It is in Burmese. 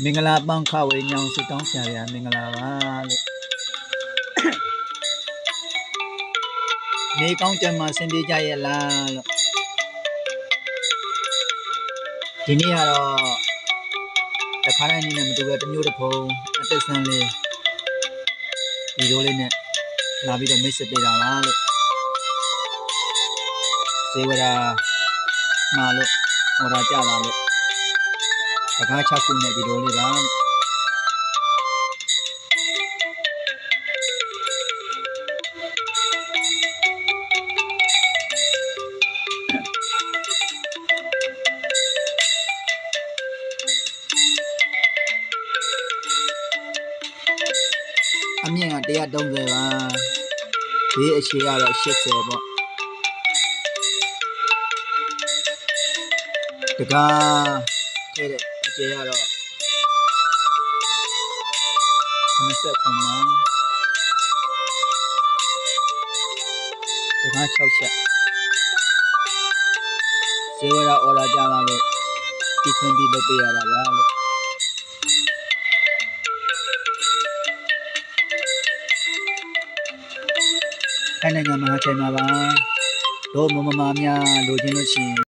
မင်္ဂလာပန်းခဝေညောင်စစ်တောင်းဆရာမင်္ဂလာပါလို့နေကောင်းကြမှာဆင်ပြေကြရဲ့လားလို့ဒီနေ့ကတော့တခါတိုင်းနေနဲ့မတူပဲတစ်မျိုးတစ်ဖုံအသက်ဆန်းလေးဒီလိုလေးနဲ့လာပြီးတော့မိတ်ဆက်ပေးတာပါလို့စေဝရာမှာလို့ဟောတာကြလာလို့တခါ6ခုနဲ့ဒီလိုလေးပါအမြင့်က130ပါဘေးအခြေကတော့80ပေါ့တကားထဲတဲ့အကျယ်ကတော့29ပါတကား6ချက်ဇေဝရအော်လာကြလာလို့ဒီထွန်းပြီးလုပ်ပေးရတာပါလို့ထိုင်းနိုင်ငံမှာချိန်မှာပါတို့မမများလိုချင်လို့ရှိရင်